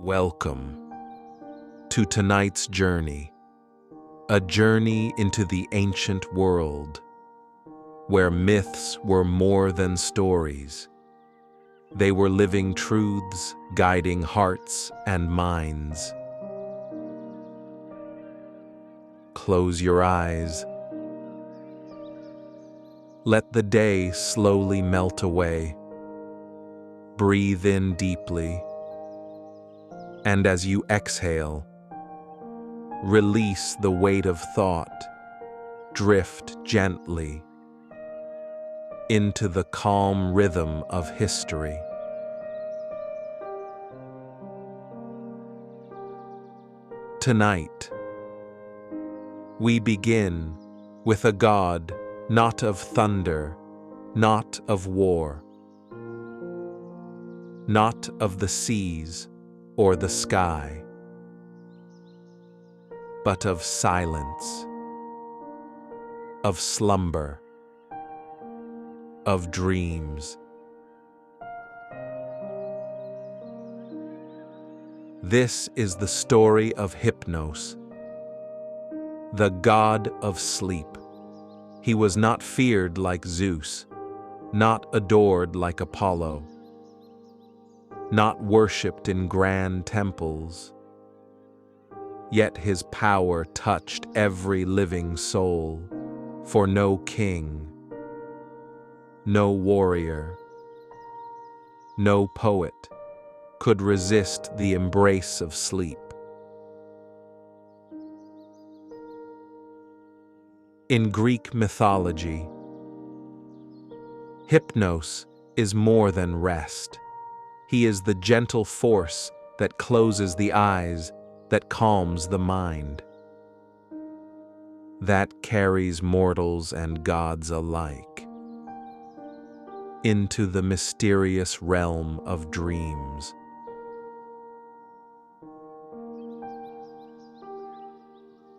Welcome to tonight's journey, a journey into the ancient world, where myths were more than stories. They were living truths guiding hearts and minds. Close your eyes. Let the day slowly melt away. Breathe in deeply. And as you exhale, release the weight of thought. Drift gently into the calm rhythm of history. Tonight, we begin with a god not of thunder, not of war, not of the seas or the sky, but of silence, of slumber, of dreams. This is the story of Hypnos, the god of sleep. He was not feared like Zeus, not adored like Apollo, not worshipped in grand temples. Yet his power touched every living soul, for no king, no warrior, no poet could resist the embrace of sleep. In Greek mythology, Hypnos is more than rest. He is the gentle force that closes the eyes, that calms the mind, that carries mortals and gods alike into the mysterious realm of dreams.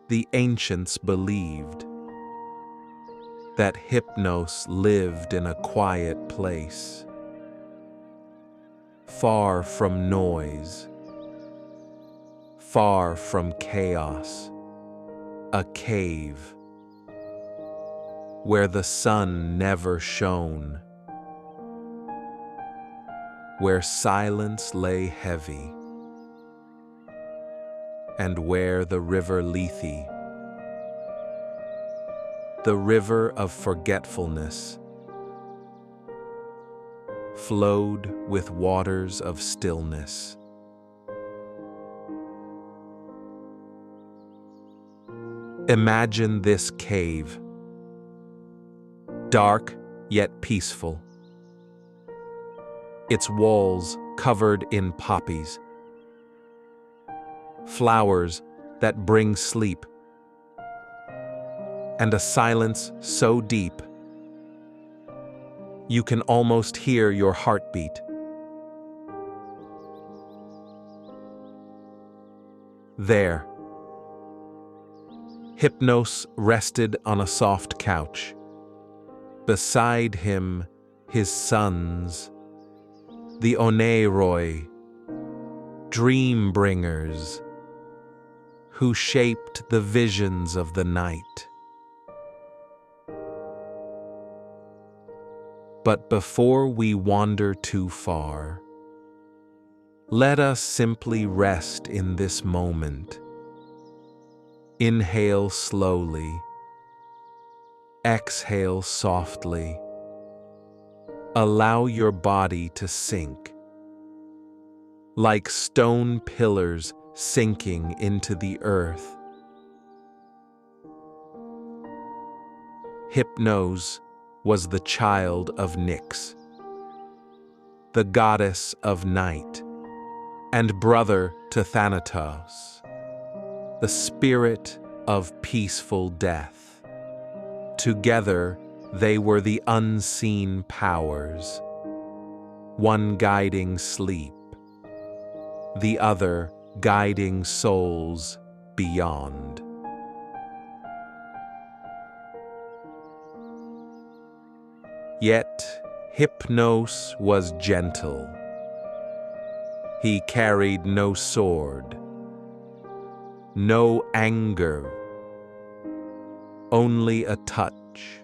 The ancients believed that Hypnos lived in a quiet place, far from noise, far from chaos, a cave where the sun never shone, where silence lay heavy, and where the river Lethe, the river of forgetfulness, flowed with waters of stillness. Imagine this cave, dark yet peaceful, its walls covered in poppies, flowers that bring sleep, and a silence so deep you can almost hear your heartbeat. There, Hypnos rested on a soft couch. Beside him, his sons, the Oneiroi, dream bringers, who shaped the visions of the night. But before we wander too far, let us simply rest in this moment. Inhale slowly, exhale softly. Allow your body to sink, like stone pillars sinking into the earth. Hypnos was the child of Nyx, the goddess of night, and brother to Thanatos, the spirit of peaceful death. Together, they were the unseen powers, one guiding sleep, the other guiding souls beyond. Yet Hypnos was gentle. He carried no sword, no anger, only a touch,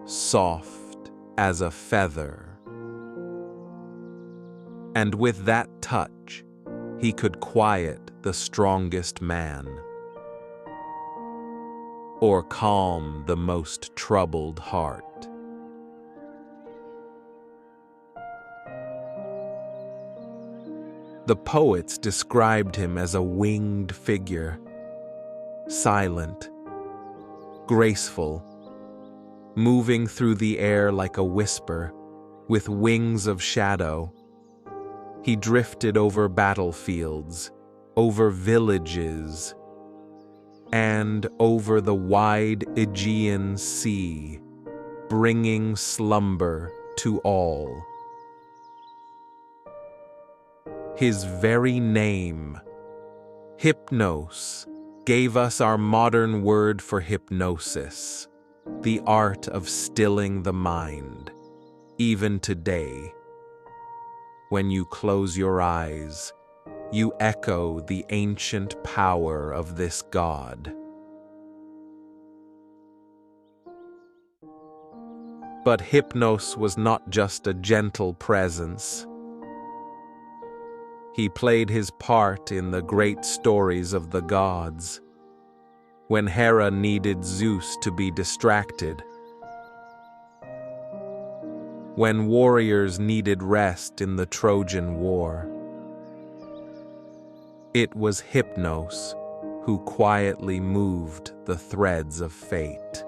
soft as a feather. And with that touch, he could quiet the strongest man, or calm the most troubled heart. The poets described him as a winged figure, silent, graceful, moving through the air like a whisper, with wings of shadow. He drifted over battlefields, over villages, and over the wide Aegean Sea, bringing slumber to all. His very name, Hypnos, gave us our modern word for hypnosis, the art of stilling the mind. Even today, when you close your eyes, you echo the ancient power of this god. But Hypnos was not just a gentle presence. He played his part in the great stories of the gods, when Hera needed Zeus to be distracted, when warriors needed rest in the Trojan War. It was Hypnos who quietly moved the threads of fate.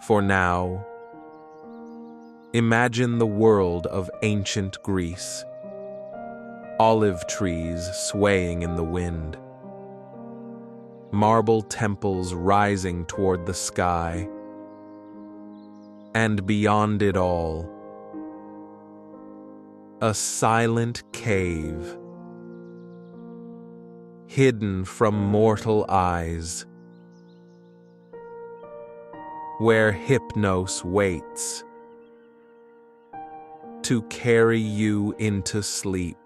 For now, imagine the world of ancient Greece, olive trees swaying in the wind, marble temples rising toward the sky, and beyond it all, a silent cave, hidden from mortal eyes, where Hypnos waits to carry you into sleep.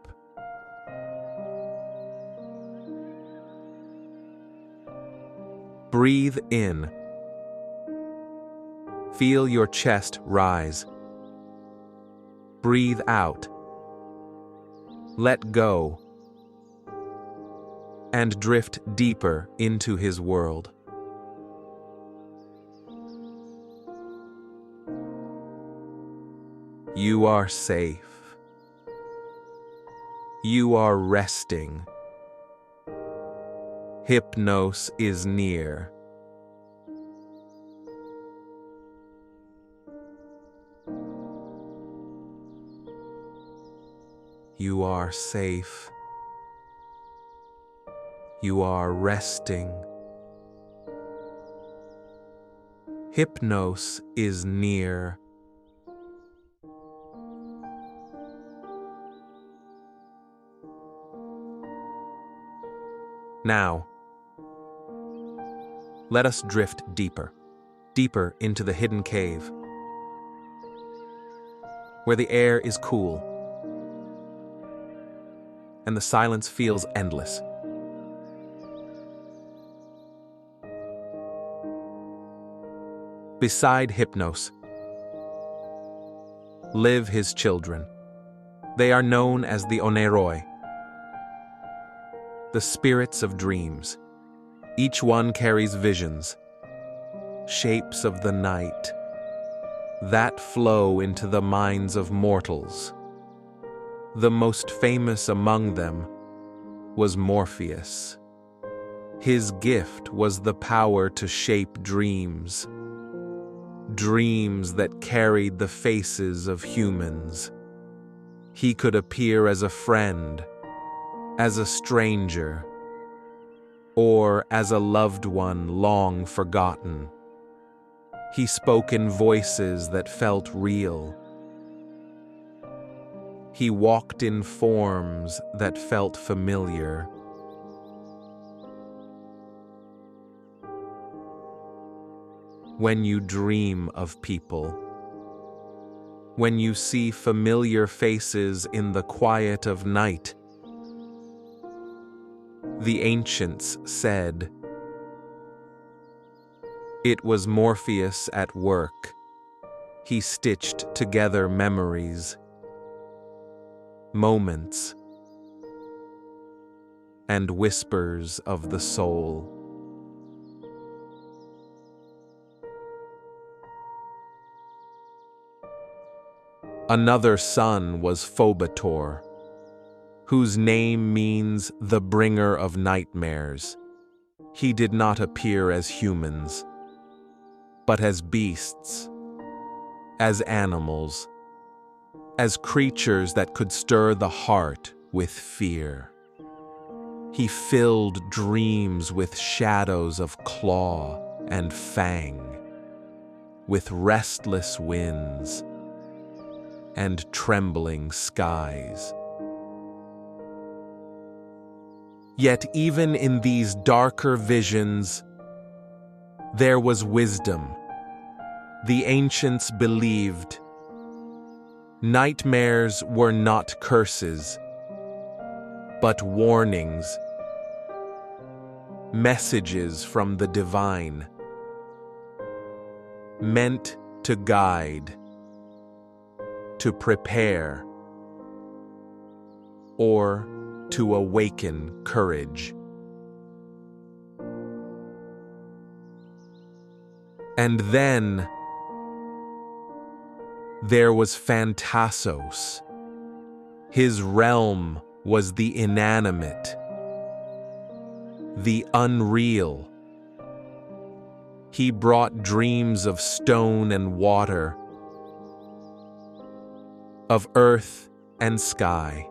Breathe in. Feel your chest rise. Breathe out. Let go. And drift deeper into his world. You are safe. You are resting. Hypnos is near. You are safe. You are resting. Hypnos is near. Now, let us drift deeper, deeper into the hidden cave, where the air is cool and the silence feels endless. Beside Hypnos live his children. They are known as the Oneiroi, the spirits of dreams. Each one carries visions, shapes of the night, that flow into the minds of mortals. The most famous among them was Morpheus. His gift was the power to shape dreams, dreams that carried the faces of humans. He could appear as a friend, as a stranger, or as a loved one long forgotten. He spoke in voices that felt real. He walked in forms that felt familiar. when you dream of people, when you see familiar faces in the quiet of night. The ancients said, it was Morpheus at work. He stitched together memories, moments, and whispers of the soul. Another son was Phobator, whose name means the bringer of nightmares. He did not appear as humans, but as beasts, as animals, as creatures that could stir the heart with fear. He filled dreams with shadows of claw and fang, with restless winds and trembling skies. Yet even in these darker visions, there was wisdom. The ancients believed nightmares were not curses, but warnings, messages from the divine, meant to guide, to prepare, or to awaken courage. And then there was Thanatos. His realm was the inanimate, the unreal. He brought dreams of stone and water, of earth and sky,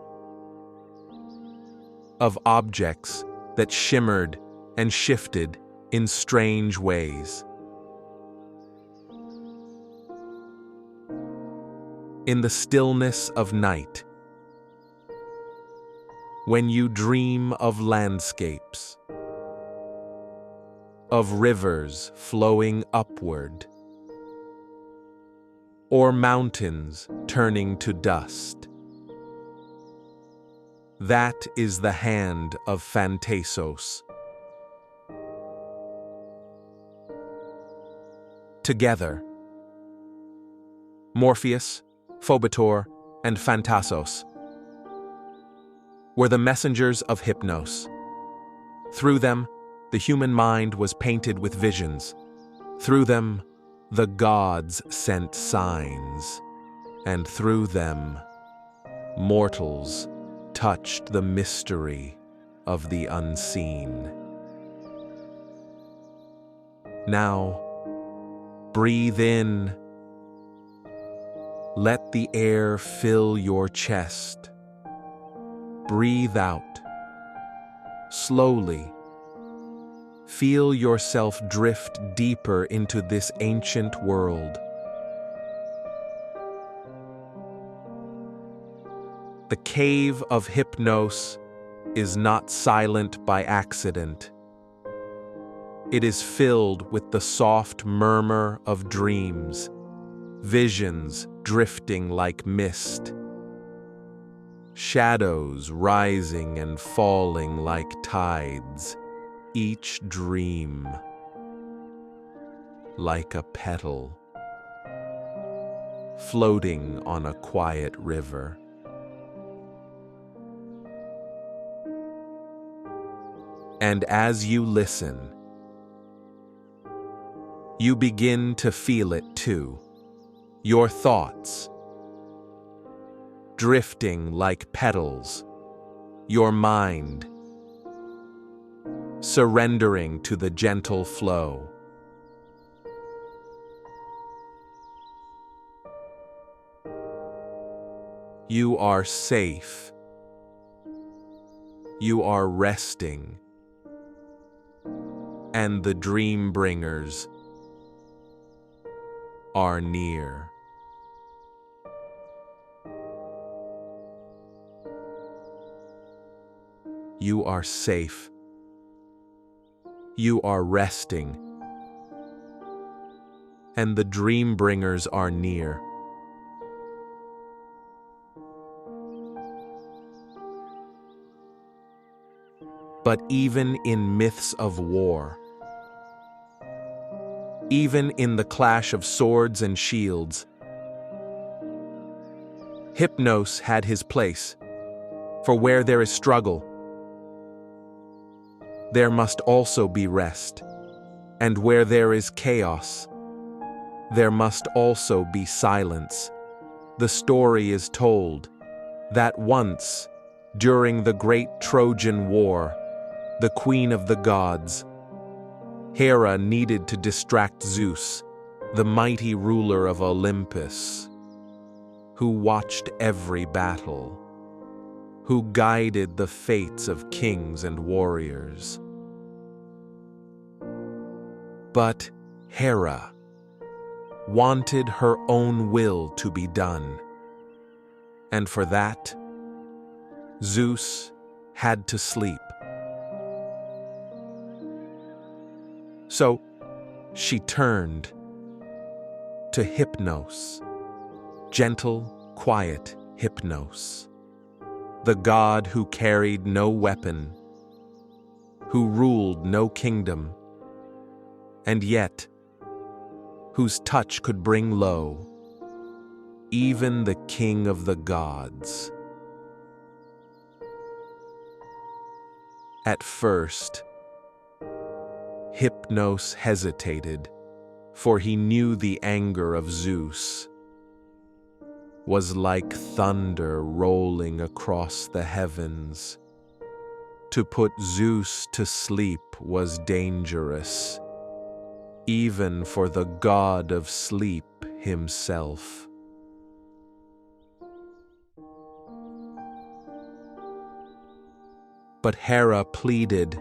of objects that shimmered and shifted in strange ways. In the stillness of night, when you dream of landscapes, of rivers flowing upward, or mountains turning to dust, that is the hand of Thanatos. Together, Morpheus, Phobator, and Thanatos were the messengers of Hypnos. Through them, the human mind was painted with visions. Through them, the gods sent signs. And through them, mortals touched the mystery of the unseen. Now, breathe in. Let the air fill your chest. Breathe out. Slowly, feel yourself drift deeper into this ancient world. The cave of Hypnos is not silent by accident. It is filled with the soft murmur of dreams, visions drifting like mist, shadows rising and falling like tides, each dream like a petal floating on a quiet river. And as you listen, you begin to feel it too. Your thoughts, drifting like petals, your mind, surrendering to the gentle flow. You are safe. You are resting. And the dream bringers are near. You are safe. You are resting. and the dream bringers are near. But even in myths of war, even in the clash of swords and shields, Hypnos had his place, for where there is struggle, there must also be rest, and where there is chaos, there must also be silence. The story is told that once, during the great Trojan War, the queen of the gods, Hera needed to distract Zeus, the mighty ruler of Olympus, who watched every battle, who guided the fates of kings and warriors. But Hera wanted her own will to be done, and for that, Zeus had to sleep. So she turned to Hypnos, gentle, quiet Hypnos, the god who carried no weapon, who ruled no kingdom, and yet whose touch could bring low even the king of the gods. At first, Hypnos hesitated, for he knew the anger of Zeus was like thunder rolling across the heavens. To put Zeus to sleep was dangerous, even for the god of sleep himself. But Hera pleaded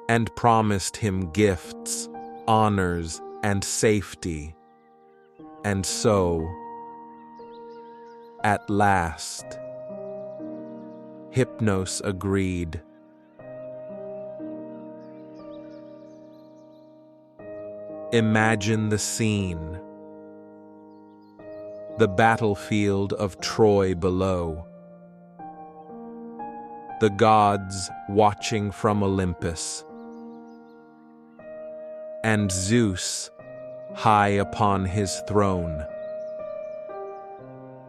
and promised him gifts, honors, and safety. And so, at last, Hypnos agreed. Imagine the scene. The battlefield of Troy below. The gods watching from Olympus. And Zeus high upon his throne,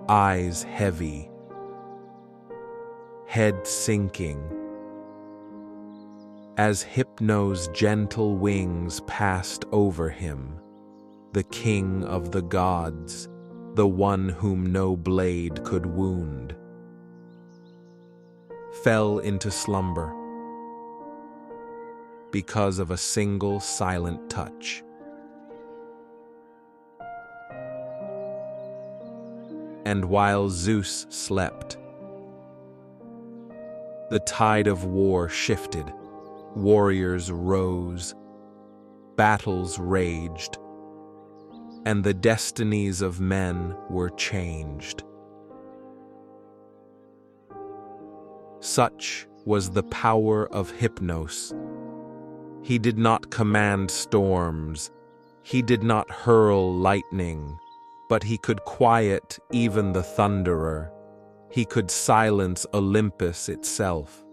eyes heavy, head sinking, as Hypnos' gentle wings passed over him, the king of the gods, the one whom no blade could wound, fell into slumber because of a single silent touch. And while Zeus slept, the tide of war shifted, warriors rose, battles raged, and the destinies of men were changed. Such was the power of Hypnos. He did not command storms, he did not hurl lightning, but he could quiet even the thunderer. He could silence Olympus itself.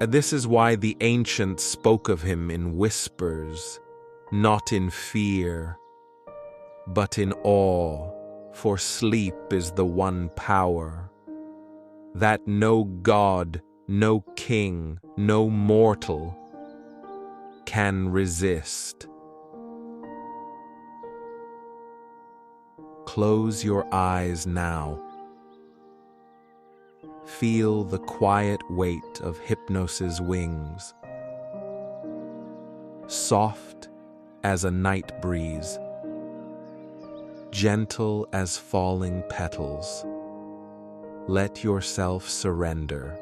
And this is why the ancients spoke of him in whispers, not in fear, but in awe, for sleep is the one power that no god, no king, no mortal can resist. Close your eyes now. Feel the quiet weight of Hypnos' wings, soft as a night breeze, gentle as falling petals. Let yourself surrender,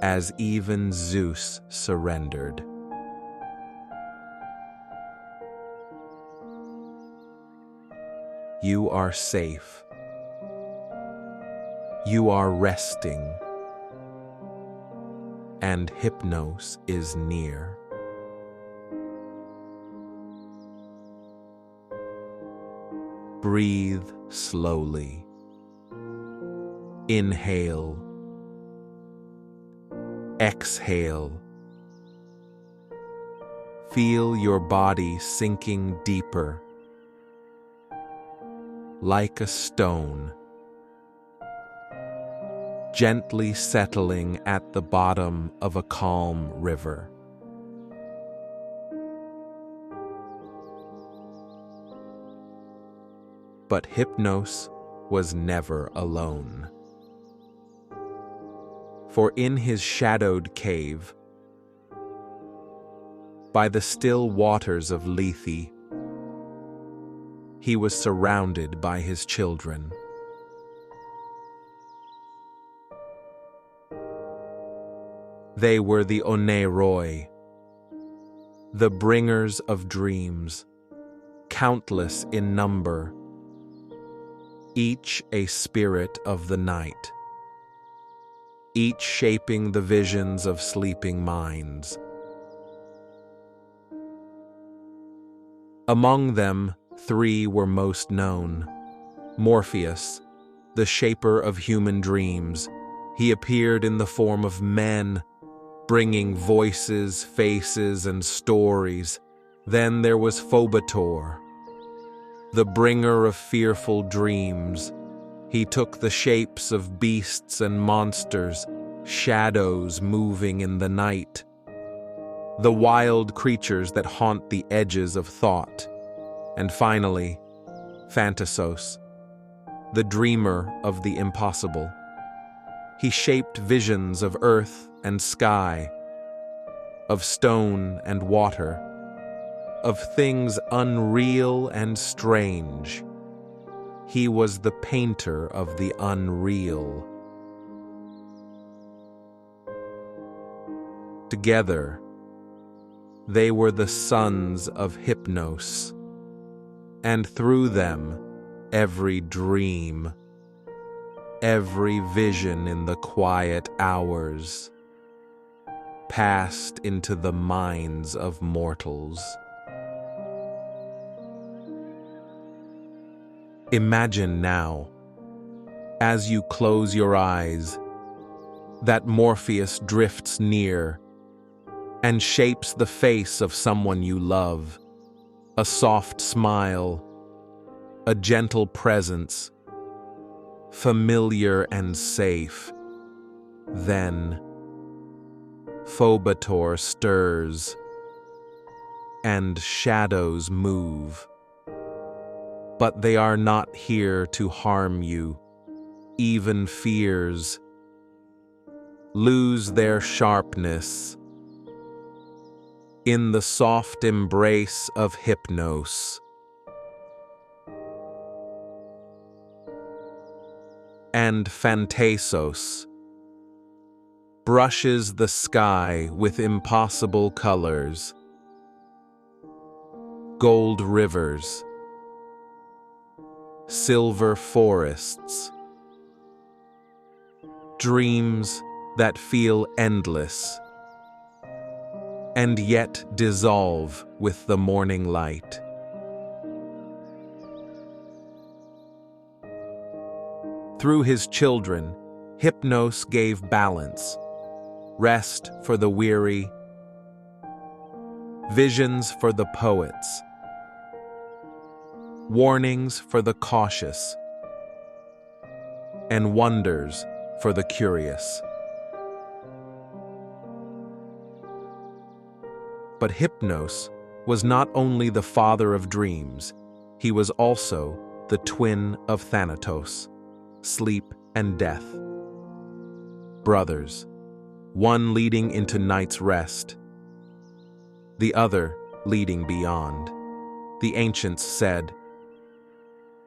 as even Zeus surrendered. You are safe. You are resting. and Hypnos is near. Breathe slowly. Inhale. Exhale. Feel your body sinking deeper, like a stone, gently settling at the bottom of a calm river. But Hypnos was never alone. For in his shadowed cave, by the still waters of Lethe, he was surrounded by his children. They were the Oneiroi, the bringers of dreams, countless in number, each a spirit of the night, each shaping the visions of sleeping minds. Among them, 3 were most known. Morpheus, the shaper of human dreams, he appeared in the form of men, bringing voices, faces, and stories. Then there was Phobator, the bringer of fearful dreams. He took the shapes of beasts and monsters, shadows moving in the night, the wild creatures that haunt the edges of thought. And finally, Thanatos, the dreamer of the impossible. He shaped visions of earth and sky, of stone and water, of things unreal and strange. He was the painter of the unreal. Together, they were the sons of Hypnos, and through them, every dream, every vision in the quiet hours, passed into the minds of mortals. Imagine now, as you close your eyes, that Morpheus drifts near and shapes the face of someone you love, a soft smile, a gentle presence, familiar and safe. Then Phobator stirs, and shadows move. But they are not here to harm you. Even fears lose their sharpness in the soft embrace of Hypnos. And Thanatos brushes the sky with impossible colors, gold rivers, silver forests, dreams that feel endless and yet dissolve with the morning light. Through his children, Hypnos gave balance, rest for the weary, visions for the poets, warnings for the cautious, and wonders for the curious. But Hypnos was not only the father of dreams, he was also the twin of Thanatos, sleep and death. Brothers, one leading into night's rest, the other leading beyond. The ancients said,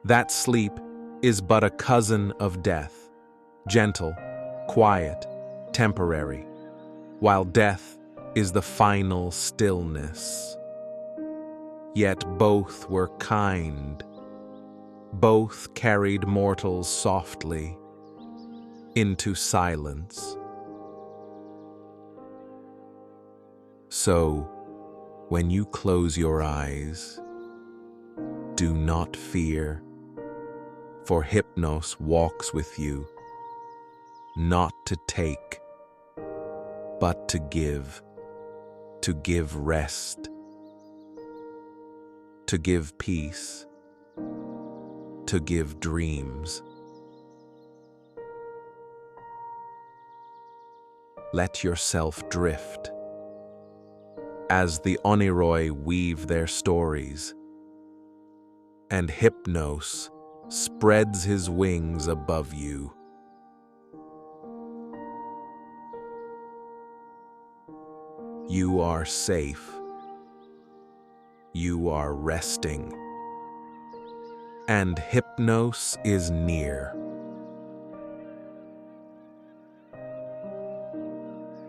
that sleep is but a cousin of death, gentle, quiet, temporary, while death is the final stillness. Yet both were kind. Both carried mortals softly into silence. So, when you close your eyes, do not fear, for Hypnos walks with you, not to take, but to give rest, to give peace, to give dreams. Let yourself drift as the Oniroi weave their stories, and Hypnos spreads his wings above you. You are safe. You are resting. And Hypnos is near.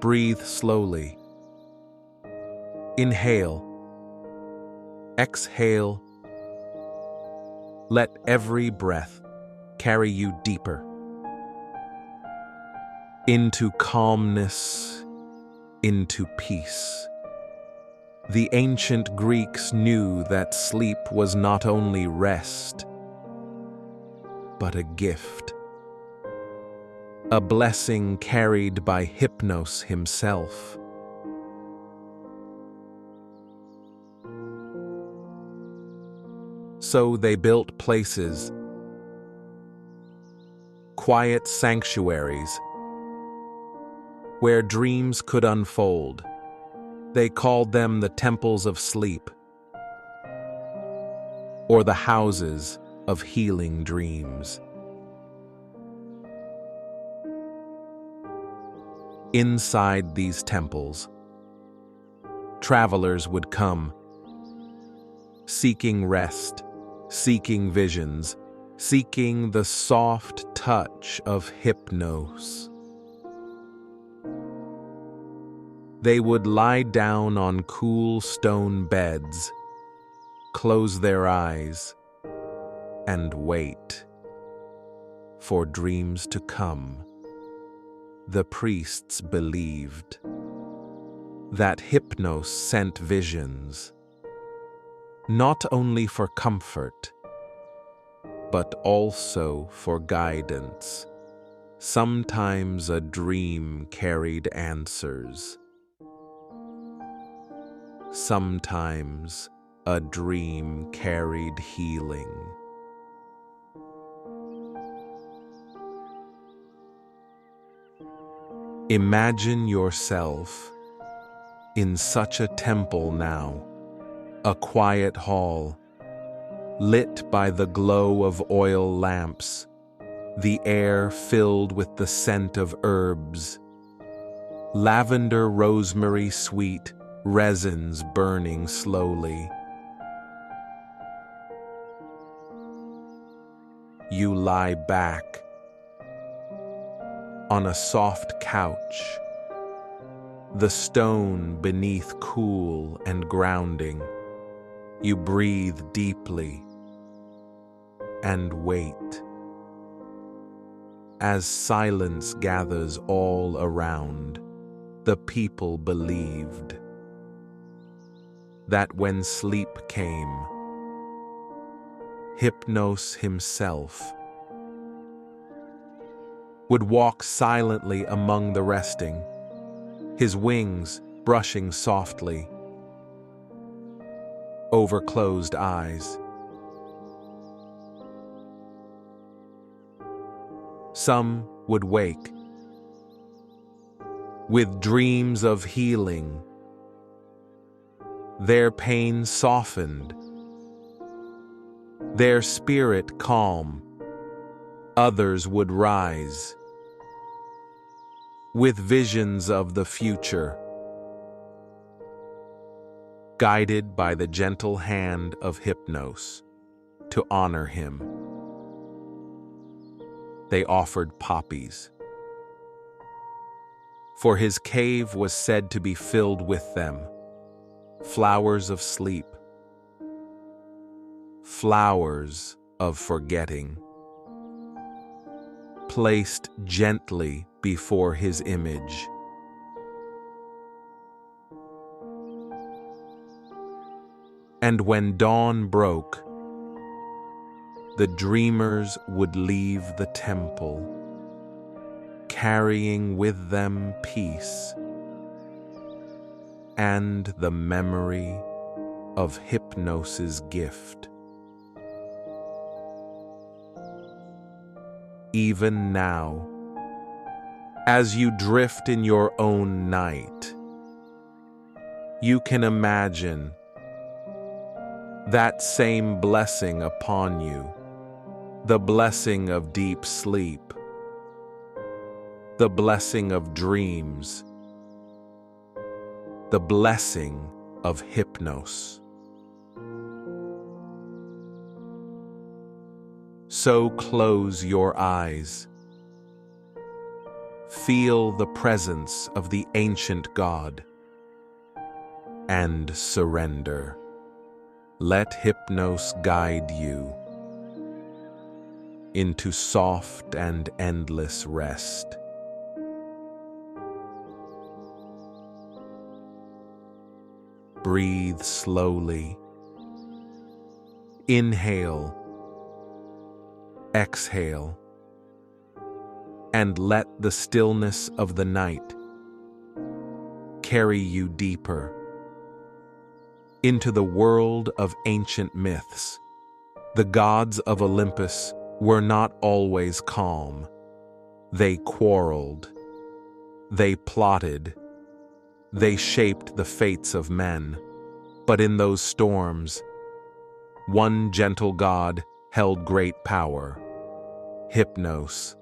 Breathe slowly. Inhale. Exhale. Let every breath carry you deeper into calmness, into peace. The ancient Greeks knew that sleep was not only rest, but a gift, a blessing carried by Hypnos himself. So they built places, quiet sanctuaries, where dreams could unfold. They called them the temples of sleep, or the houses of healing dreams. Inside these temples, travelers would come, seeking rest, seeking visions, seeking the soft touch of Hypnos. They would lie down on cool stone beds, close their eyes, and wait for dreams to come. The priests believed that Hypnos sent visions, not only for comfort, but also for guidance. Sometimes a dream carried answers. Sometimes a dream carried healing. Imagine yourself in such a temple now, a quiet hall, lit by the glow of oil lamps, the air filled with the scent of herbs, lavender, rosemary, sweet, resins burning slowly. You lie back on a soft couch, the stone beneath cool and grounding. You breathe deeply and wait as silence gathers all around. The people believed that when sleep came, Hypnos himself would walk silently among the resting, his wings brushing softly over closed eyes. Some would wake with dreams of healing, their pain softened, their spirit calm. Others would rise with visions of the future, guided by the gentle hand of Hypnos. To honor him, they offered poppies, for his cave was said to be filled with them, flowers of sleep, flowers of forgetting, placed gently before his image. And when dawn broke, the dreamers would leave the temple, carrying with them peace and the memory of Hypnos's gift. Even now, as you drift in your own night, you can imagine that same blessing upon you, the blessing of deep sleep, the blessing of dreams, the blessing of Hypnos. So close your eyes. Feel the presence of the ancient God and surrender. Let Hypnos guide you into soft and endless rest. Breathe slowly. Inhale. Exhale. And let the stillness of the night carry you deeper into the world of ancient myths. The gods of Olympus were not always calm. They quarreled. They plotted. They shaped the fates of men. But in those storms, one gentle god held great power, Hypnos,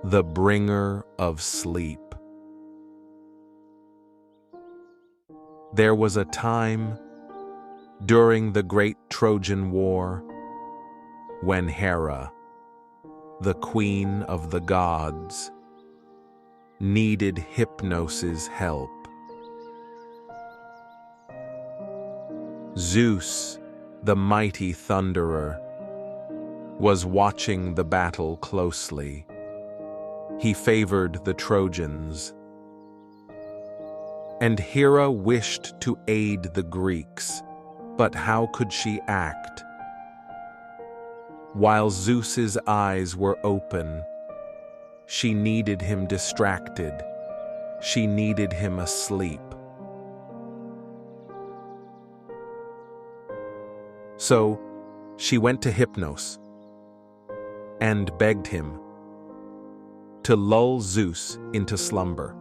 the bringer of sleep. There was a time during the great Trojan War when Hera, the queen of the gods, needed Hypnos's help. Zeus, the mighty thunderer, was watching the battle closely. He favored the Trojans, and Hera wished to aid the Greeks, but how could she act? While Zeus's eyes were open, she needed him distracted. She needed him asleep. So she went to Hypnos and begged him to lull Zeus into slumber.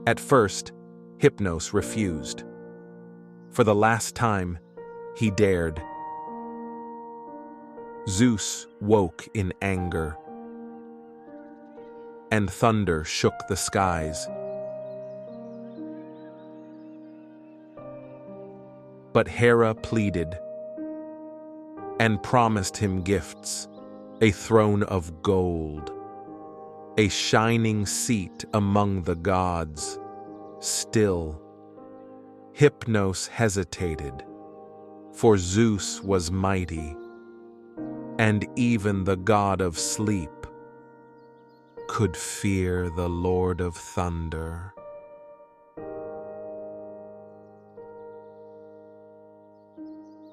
At first, Hypnos refused. For the last time, he dared. Zeus woke in anger, and thunder shook the skies. But Hera pleaded and promised him gifts, a throne of gold, a shining seat among the gods. Still, Hypnos hesitated, for Zeus was mighty, and even the god of sleep could fear the Lord of Thunder.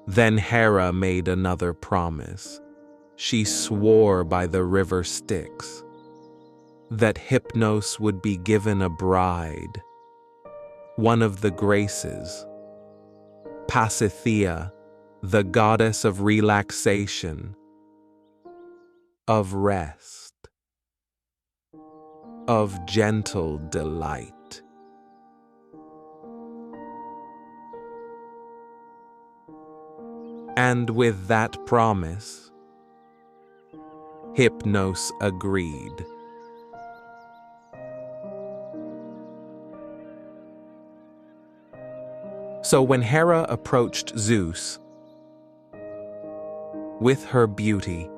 Then Hera made another promise. She swore by the river Styx that Hypnos would be given a bride, one of the Graces, Pasithea, the goddess of relaxation, of rest, of gentle delight. And with that promise, Hypnos agreed. So when Hera approached Zeus, with her beauty,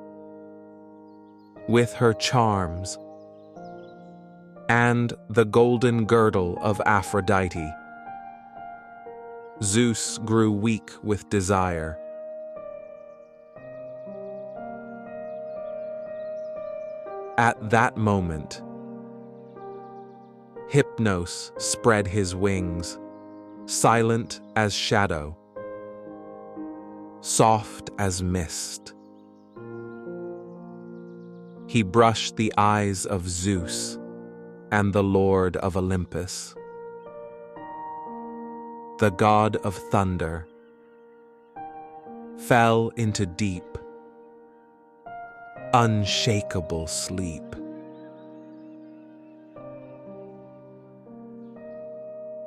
with her charms, and the golden girdle of Aphrodite, Zeus grew weak with desire. At that moment, Hypnos spread his wings, silent as shadow, soft as mist. He brushed the eyes of Zeus and the Lord of Olympus, the god of thunder, fell into deep, unshakable sleep.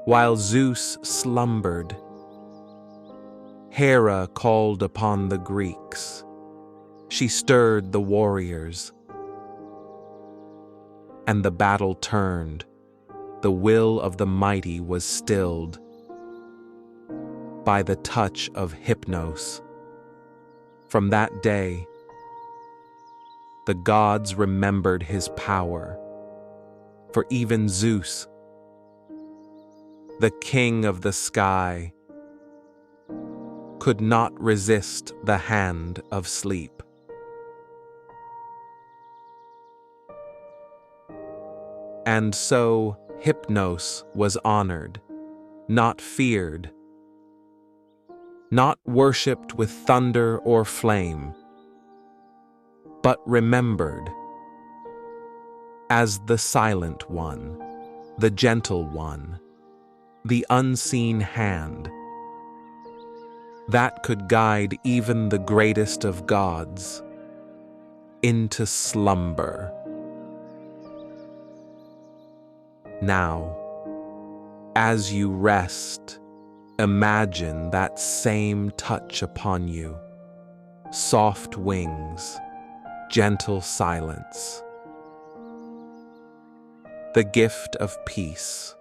While Zeus slumbered, Hera called upon the Greeks. She stirred the warriors, and the battle turned. The will of the mighty was stilled by the touch of Hypnos. From that day, the gods remembered his power, for even Zeus, the king of the sky, could not resist the hand of sleep. And so Hypnos was honored, not feared, not worshipped with thunder or flame, but remembered as the silent one, the gentle one, the unseen hand that could guide even the greatest of gods into slumber. Now, as you rest, imagine that same touch upon you, soft wings, gentle silence, the gift of peace,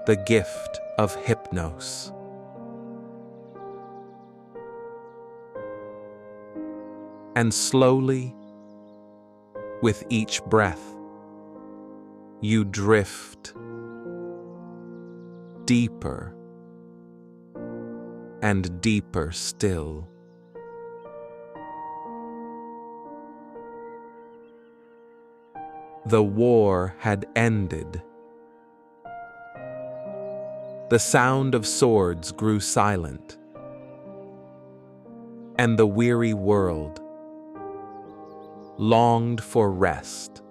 the gift of Hypnos. And slowly, with each breath, you drift deeper and deeper still. The war had ended. The sound of swords grew silent, and the weary world longed for rest.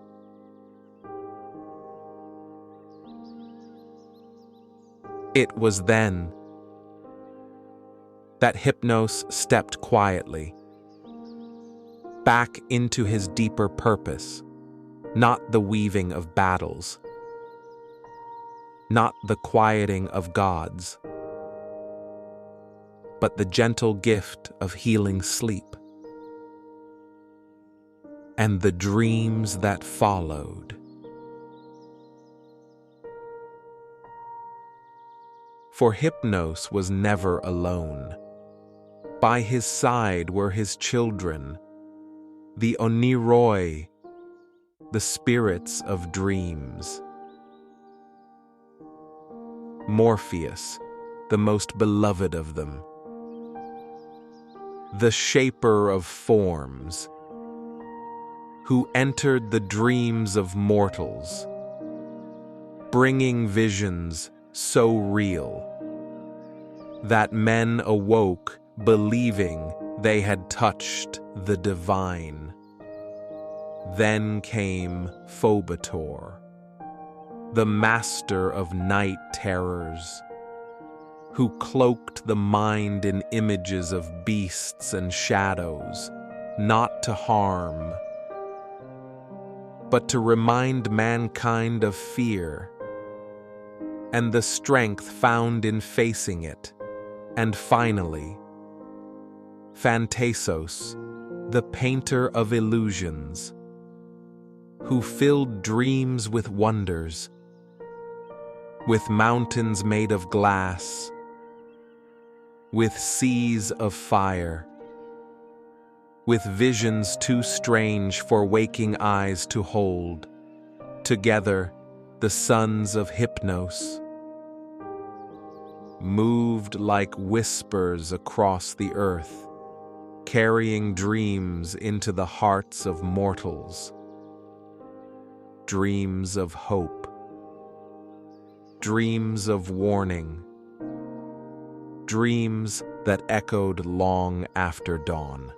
It was then that Hypnos stepped quietly back into his deeper purpose, not the weaving of battles, not the quieting of gods, but the gentle gift of healing sleep and the dreams that followed. For Hypnos was never alone. By his side were his children, the Oniroi, the spirits of dreams. Morpheus, the most beloved of them, the shaper of forms, who entered the dreams of mortals, bringing visions so real that men awoke believing they had touched the divine. Then came Phobator, the master of night terrors, who cloaked the mind in images of beasts and shadows, not to harm, but to remind mankind of fear and the strength found in facing it. And finally, Thanatos, the painter of illusions, who filled dreams with wonders, with mountains made of glass, with seas of fire, with visions too strange for waking eyes to hold. Together, the sons of Hypnos moved like whispers across the earth, carrying dreams into the hearts of mortals. Dreams of hope, dreams of warning, dreams that echoed long after dawn.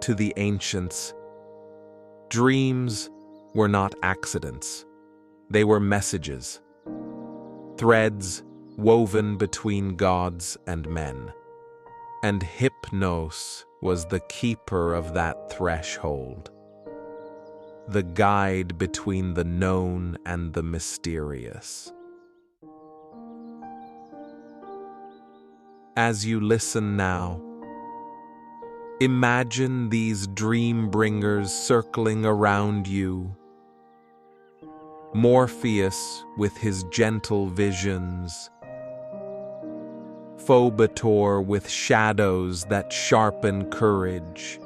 To the ancients, dreams were not accidents. They were messages, threads woven between gods and men. And Hypnos was the keeper of that threshold, the guide between the known and the mysterious. As you listen now, imagine these dream bringers circling around you. Morpheus with his gentle visions, Phobator with shadows that sharpen courage,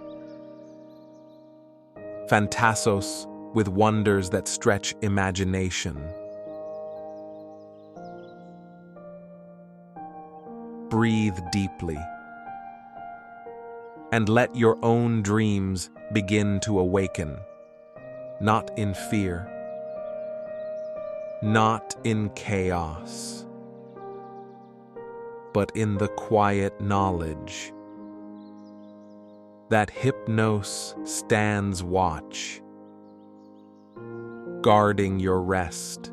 Thanatos with wonders that stretch imagination. Breathe deeply and let your own dreams begin to awaken, not in fear, not in chaos, but in the quiet knowledge that Hypnos stands watch, guarding your rest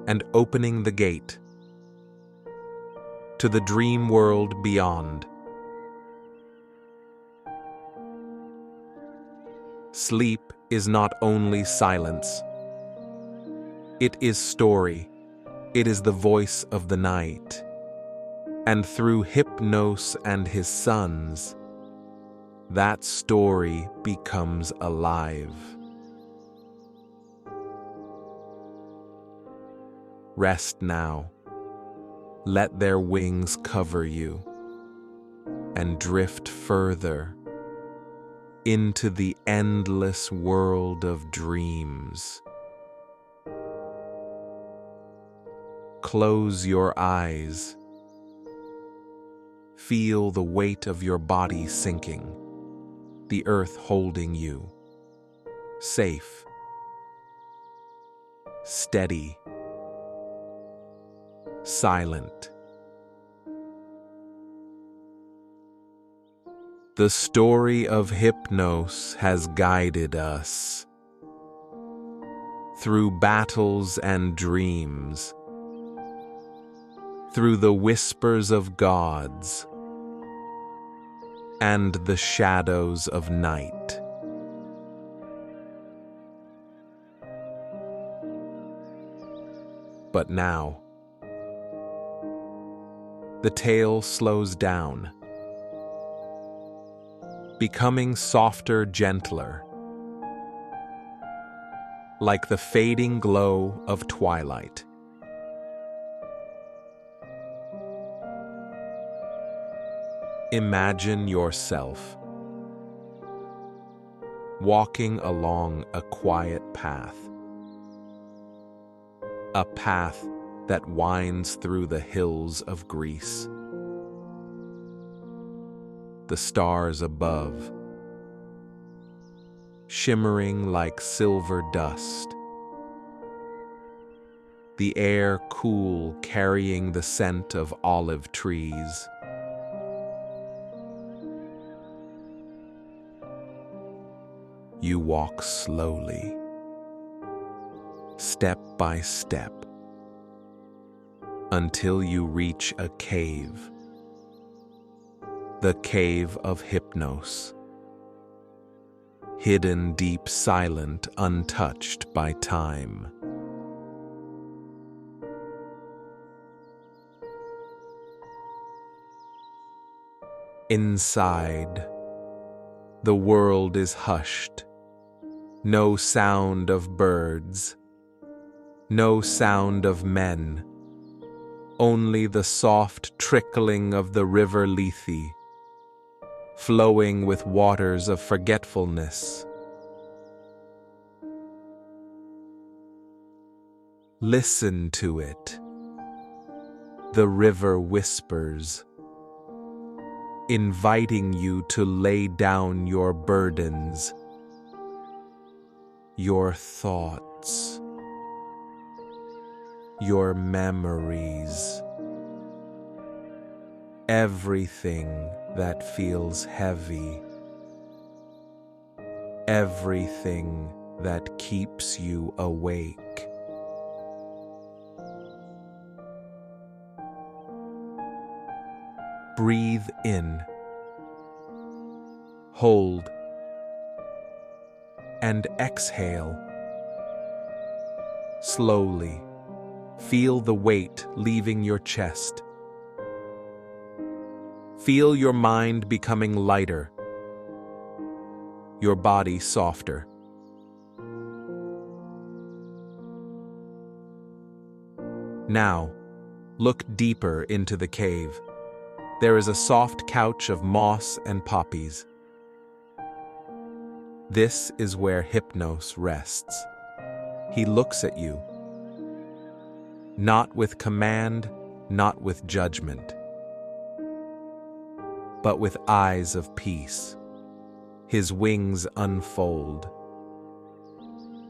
and opening the gate to the dream world beyond. Sleep is not only silence. It is story. It is the voice of the night. And through Hypnos and his sons, that story becomes alive. Rest now. Let their wings cover you and drift further into the endless world of dreams. Close your eyes. Feel the weight of your body sinking, the earth holding you, safe, steady, silent. The story of Hypnos has guided us through battles and dreams, through the whispers of gods and the shadows of night. But now, the tale slows down, becoming softer, gentler, like the fading glow of twilight. Imagine yourself walking along a quiet path, a path that winds through the hills of Greece. The stars above, shimmering like silver dust. The air cool, carrying the scent of olive trees. You walk slowly, step by step, until you reach a cave, the cave of Hypnos, hidden deep, silent, untouched by time. Inside, the world is hushed. No sound of birds, no sound of men, only the soft trickling of the river Lethe, flowing with waters of forgetfulness. Listen to it. The river whispers, inviting you to lay down your burdens, your thoughts, your memories, everything that feels heavy, everything that keeps you awake. Breathe in, hold, and exhale. Slowly, feel the weight leaving your chest. Feel your mind becoming lighter, your body softer. Now, look deeper into the cave. There is a soft couch of moss and poppies. This is where Hypnos rests. He looks at you, not with command, not with judgment, but with eyes of peace. His wings unfold,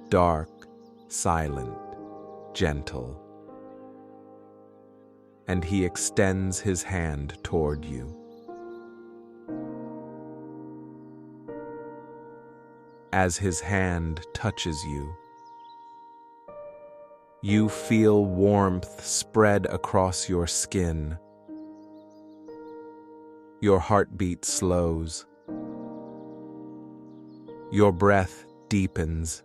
dark, silent, gentle, and he extends his hand toward you. As his hand touches you, you feel warmth spread across your skin. Your heartbeat slows. Your breath deepens.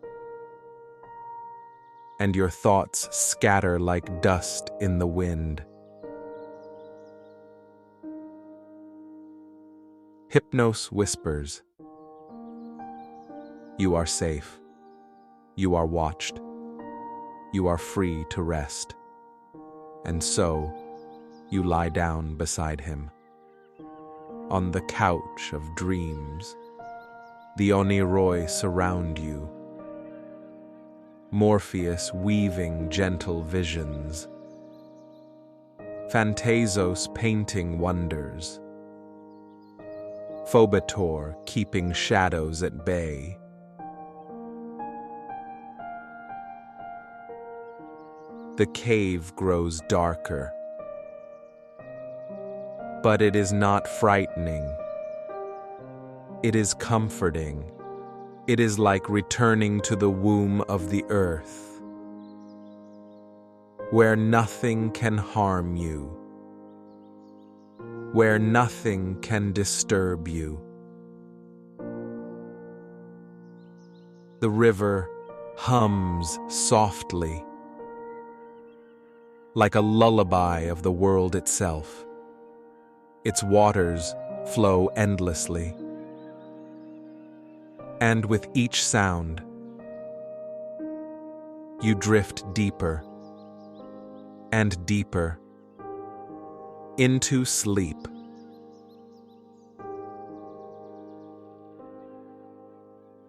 And your thoughts scatter like dust in the wind. Hypnos whispers, "You are safe. You are watched. You are free to rest." And so, you lie down beside him. On the couch of dreams, the Oniroi surround you. Morpheus weaving gentle visions. Phantasos painting wonders. Phobator keeping shadows at bay. The cave grows darker, but it is not frightening. It is comforting. It is like returning to the womb of the earth, where nothing can harm you, where nothing can disturb you. The river hums softly, like a lullaby of the world itself. Its waters flow endlessly. And with each sound, you drift deeper and deeper into sleep.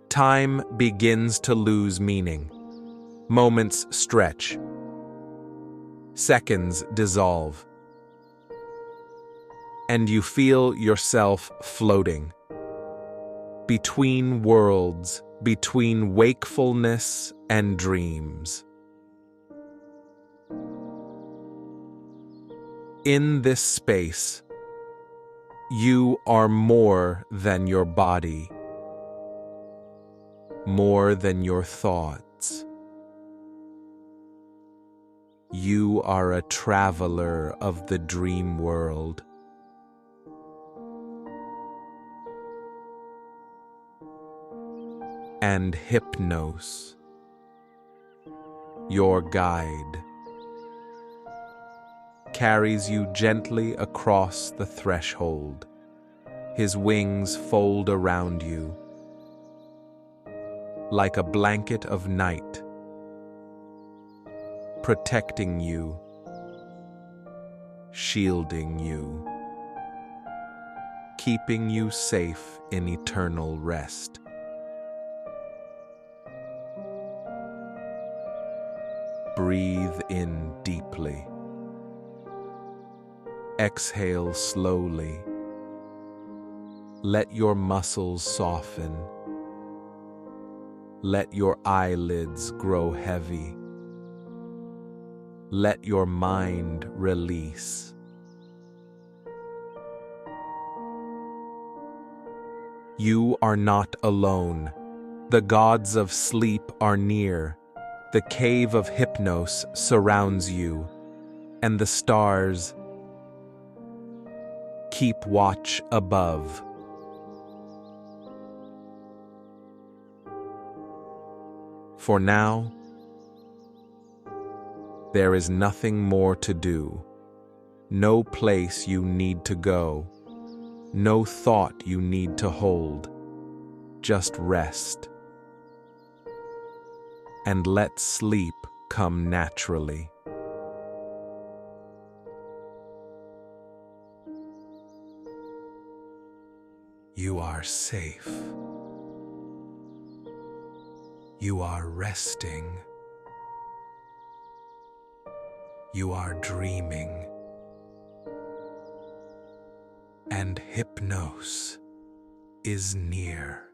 Time begins to lose meaning. Moments stretch. Seconds dissolve. And you feel yourself floating. Between worlds, between wakefulness and dreams. In this space, you are more than your body, more than your thoughts. You are a traveler of the dream world. And Hypnos, your guide, carries you gently across the threshold. His wings fold around you like a blanket of night, protecting you, shielding you, keeping you safe in eternal rest. Breathe in deeply. Exhale slowly. Let your muscles soften. Let your eyelids grow heavy. Let your mind release. You are not alone. The gods of sleep are near. The cave of Hypnos surrounds you, and the stars keep watch above. For now, there is nothing more to do, no place you need to go, no thought you need to hold. Just rest and let sleep come naturally. You are safe. You are resting. You are dreaming. And Hypnos is near.